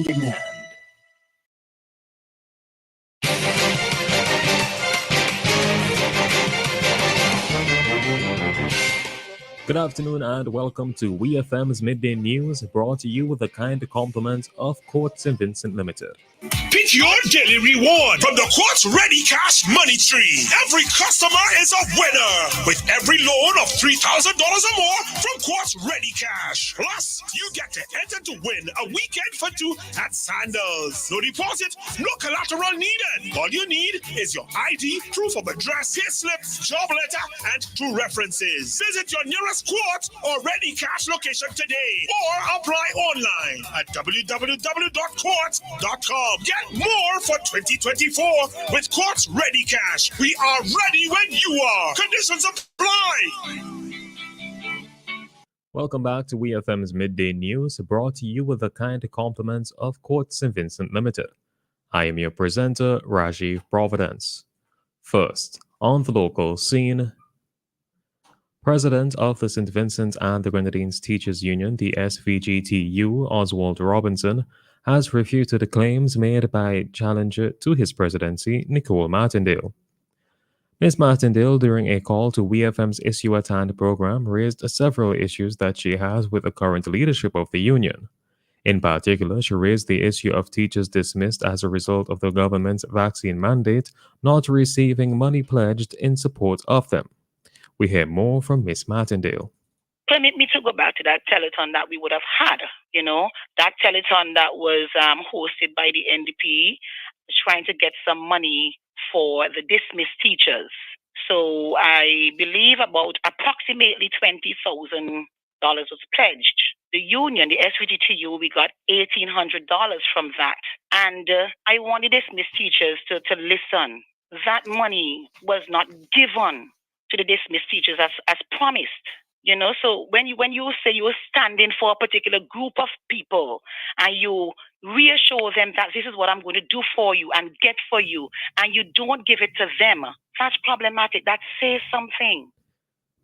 demand. Good afternoon and welcome to WEFM's Midday News, brought to you with the kind compliments of Court St. Vincent Limited. Pick your daily reward from the Quartz Ready Cash Money Tree. Every customer is a winner with every loan of $3,000 or more from Quartz Ready Cash. Plus, you get to enter to win a weekend for two at Sandals. No deposit, no collateral needed. All you need is your ID, proof of address, pay slips, job letter, and two references. Visit your nearest Quartz or Ready Cash location today or apply online at www.quartz.com. Get more for 2024 with Quartz Ready Cash. We are ready when you are. Conditions apply. Welcome back to WEFM's Midday News, brought to you with the kind compliments of Court St. Vincent Limited. I am your presenter, Rajiv Providence. First, on the local scene, President of the St. Vincent and the Grenadines Teachers Union, the SVGTU, Oswald Robinson, has refuted the claims made by challenger to his presidency, Nicole Martindale. Ms. Martindale, during a call to WEFM's Issue at Hand program, raised several issues that she has with the current leadership of the union. In particular, she raised the issue of teachers dismissed as a result of the government's vaccine mandate not receiving money pledged in support of them. We hear more from Ms. Martindale. Permit me to go back to that telethon that we would have had, that telethon that was hosted by the NDP, trying to get some money for the dismissed teachers. So I believe about approximately $20,000 was pledged. The union, the SVGTU, we got $1,800 from that. And I want the dismissed teachers to listen. That money was not given to the dismissed teachers as promised. So when you say you're standing for a particular group of people and you reassure them that this is what I'm going to do for you and get for you, and you don't give it to them, that's problematic. That says something.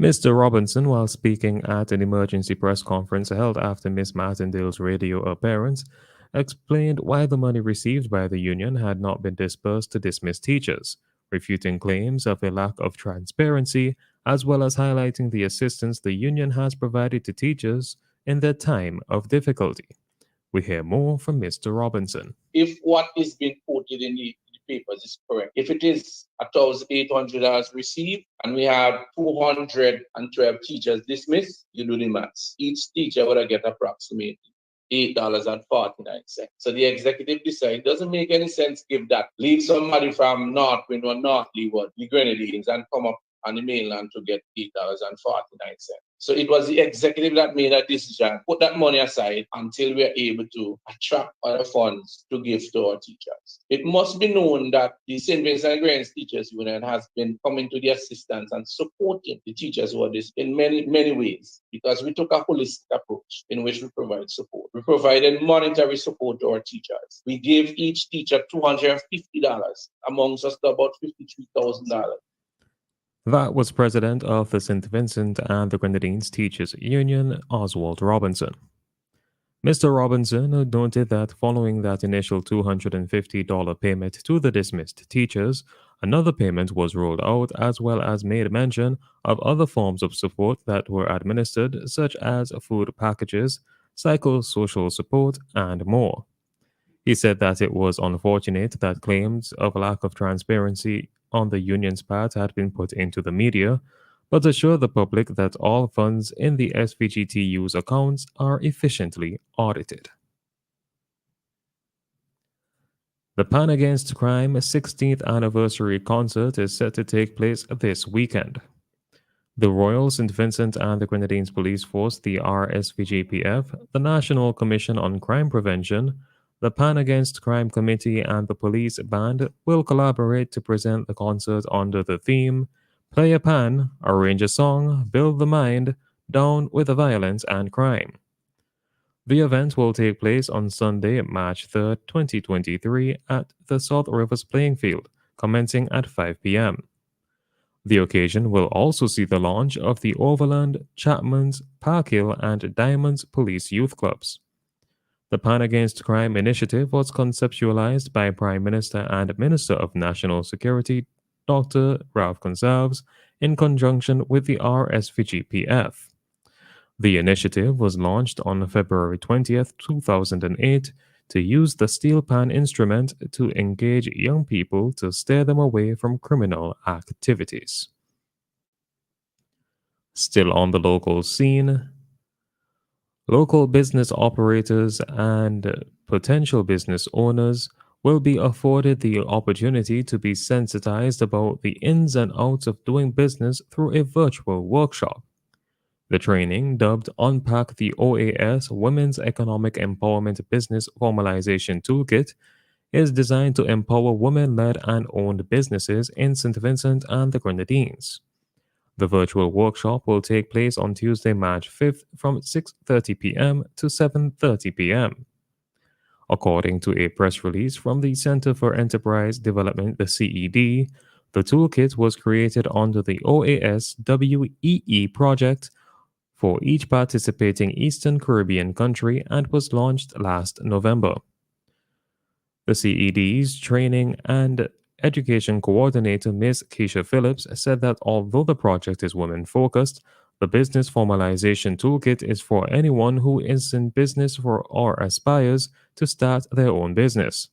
Mr. Robinson, while speaking at an emergency press conference held after Ms. Martindale's radio appearance, explained why the money received by the union had not been dispersed to dismissed teachers, refuting claims of a lack of transparency, as well as highlighting the assistance the union has provided to teachers in their time of difficulty. We hear more from Mr. Robinson. If what is being quoted in the papers is correct, if it is $1,800 received and we have 212 teachers dismissed, you do the maths. Each teacher would get approximately $8.49. So the executive decided it doesn't make any sense give that. Leave somebody from Northwind or North Leeward, the Grenadines, and come up on the mainland to get $8.49. So it was the executive that made a decision, put that money aside until we're able to attract other funds to give to our teachers. It must be known that the St. Vincent and Grenadines Teachers Union has been coming to the assistance and supporting the teachers who are this in many, many ways, because we took a holistic approach in which we provide support. We provided monetary support to our teachers. We gave each teacher $250, amongst us to about $53,000. That was President of the St. Vincent and the Grenadines Teachers Union, Oswald Robinson. Mr. Robinson noted that following that initial $250 payment to the dismissed teachers, another payment was rolled out, as well as made mention of other forms of support that were administered, such as food packages, psychosocial support, and more. He said that it was unfortunate that claims of lack of transparency on the union's part had been put into the media, but assured the public that all funds in the SVGTU's accounts are efficiently audited. The Pan Against Crime 16th anniversary concert is set to take place this weekend. The Royal St. Vincent and the Grenadines Police Force, the RSVGPF, the National Commission on Crime Prevention, the Pan Against Crime Committee, and the Police Band will collaborate to present the concert under the theme Play a Pan, Arrange a Song, Build the Mind, Down with the Violence and Crime. The event will take place on Sunday, March 3rd, 2023 at the South Rivers Playing Field, commencing at 5 p.m. The occasion will also see the launch of the Overland, Chapman's, Park Hill, and Diamonds Police Youth Clubs. The Pan Against Crime initiative was conceptualized by Prime Minister and Minister of National Security Dr. Ralph Gonsalves in conjunction with the RSVGPF. The initiative was launched on February 20th, 2008, to use the Steel Pan instrument to engage young people to steer them away from criminal activities. Still on the local scene, local business operators and potential business owners will be afforded the opportunity to be sensitized about the ins and outs of doing business through a virtual workshop. The training, dubbed Unpack the OAS Women's Economic Empowerment Business Formalization Toolkit, is designed to empower women led and owned businesses in St. Vincent and the Grenadines. The virtual workshop will take place on Tuesday, March 5th from 6:30 p.m. to 7:30 p.m. According to a press release from the Center for Enterprise Development, the CED, the toolkit was created under the OAS WEE project for each participating Eastern Caribbean country and was launched last November. The CED's training and education coordinator, Ms. Keisha Phillips, said that although the project is women focused, the business formalization toolkit is for anyone who is in business or aspires to start their own business.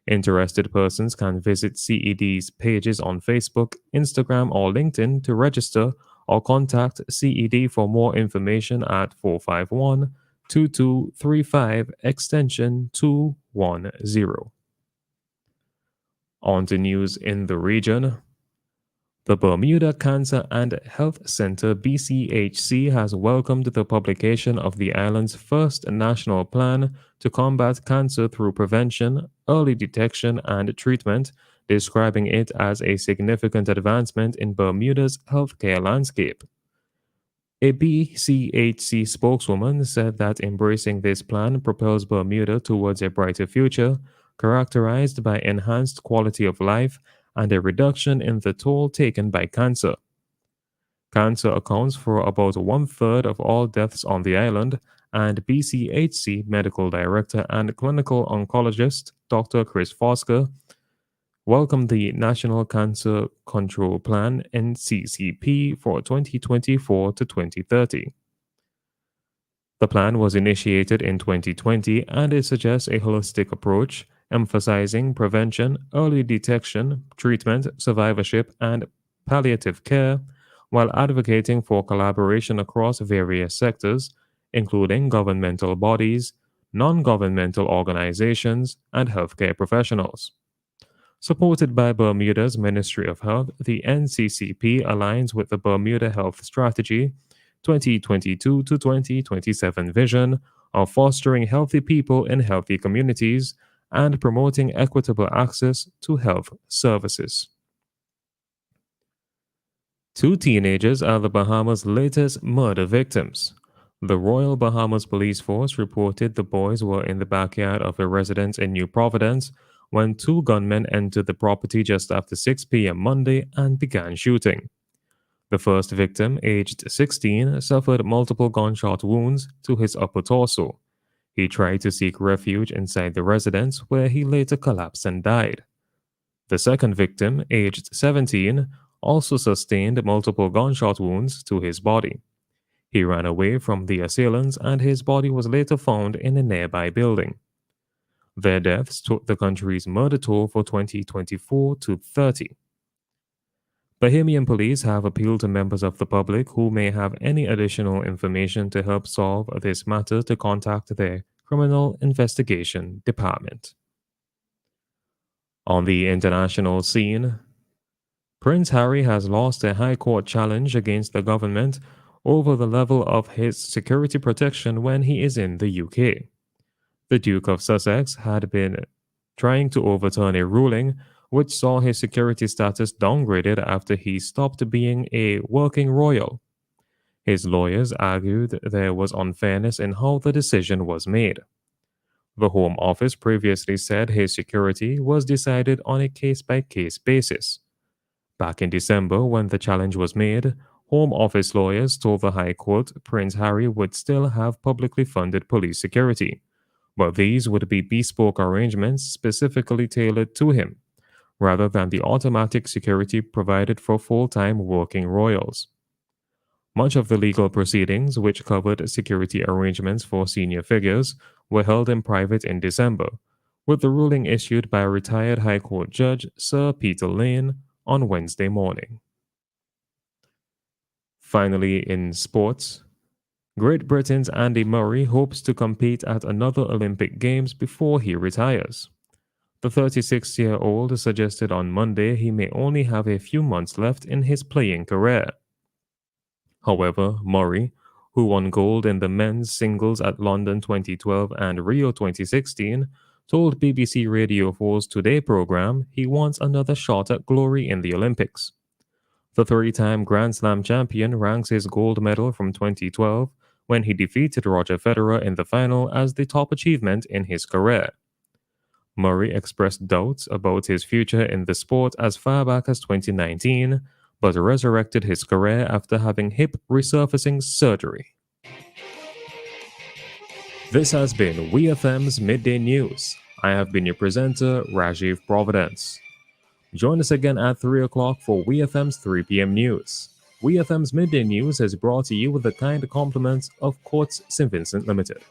Interested persons can visit CED's pages on Facebook, Instagram, or LinkedIn to register or contact CED for more information at 451 2235 extension 210. On to news in the region. The Bermuda Cancer and Health Center BCHC has welcomed the publication of the island's first national plan to combat cancer through prevention, early detection, and treatment, describing it as a significant advancement in Bermuda's healthcare landscape. A BCHC spokeswoman said that embracing this plan propels Bermuda towards a brighter future, characterized by enhanced quality of life and a reduction in the toll taken by cancer. Cancer accounts for about 1/3 of all deaths on the island, and BCHC Medical Director and Clinical Oncologist Dr. Chris Fosker welcomed the National Cancer Control Plan NCCP for 2024 to 2030. The plan was initiated in 2020 and it suggests a holistic approach emphasizing prevention, early detection, treatment, survivorship, and palliative care, while advocating for collaboration across various sectors, including governmental bodies, non governmental organizations, and healthcare professionals. Supported by Bermuda's Ministry of Health, the NCCP aligns with the Bermuda Health Strategy 2022 to 2027 vision of fostering healthy people in healthy communities and promoting equitable access to health services. Two teenagers are the Bahamas' latest murder victims. The Royal Bahamas Police Force reported the boys were in the backyard of a residence in New Providence when two gunmen entered the property just after 6 p.m. Monday and began shooting. The first victim, aged 16, suffered multiple gunshot wounds to his upper torso. He tried to seek refuge inside the residence, where he later collapsed and died. The second victim, aged 17, also sustained multiple gunshot wounds to his body. He ran away from the assailants, and his body was later found in a nearby building. Their deaths took the country's murder toll for 2024 to 30. Bahamian police have appealed to members of the public who may have any additional information to help solve this matter to contact their Criminal Investigation Department. On the international scene, Prince Harry has lost a High Court challenge against the government over the level of his security protection when he is in the UK. The Duke of Sussex had been trying to overturn a ruling which saw his security status downgraded after he stopped being a working royal. His lawyers argued there was unfairness in how the decision was made. The Home Office previously said his security was decided on a case-by-case basis. Back in December, when the challenge was made, Home Office lawyers told the High Court Prince Harry would still have publicly funded police security, but these would be bespoke arrangements specifically tailored to him, rather than the automatic security provided for full-time working royals. Much of the legal proceedings, which covered security arrangements for senior figures, were held in private in December, with the ruling issued by retired High Court Judge Sir Peter Lane on Wednesday morning. Finally, in sports, Great Britain's Andy Murray hopes to compete at another Olympic Games before he retires. The 36-year-old suggested on Monday he may only have a few months left in his playing career. However, Murray, who won gold in the men's singles at London 2012 and Rio 2016, told BBC Radio 4's Today program he wants another shot at glory in the Olympics. The three-time Grand Slam champion ranks his gold medal from 2012, when he defeated Roger Federer in the final, as the top achievement in his career. Murray expressed doubts about his future in the sport as far back as 2019, but resurrected his career after having hip resurfacing surgery. This has been WEFM's Midday News. I have been your presenter, Rajiv Providence. Join us again at 3 o'clock for WEFM's 3 p.m. news. WEFM's Midday News is brought to you with the kind compliments of Courts St. Vincent Limited.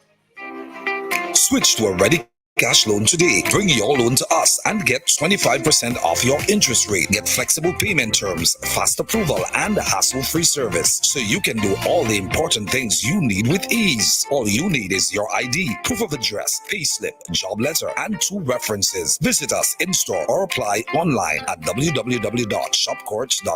Switch to a ready cash loan today. Bring your loan to us and get 25% off your interest rate. Get flexible payment terms, fast approval, and hassle-free service, so you can do all the important things you need with ease. All you need is your ID, proof of address, payslip, job letter, and 2 references. Visit us in store or apply online at www.shopcourts.com.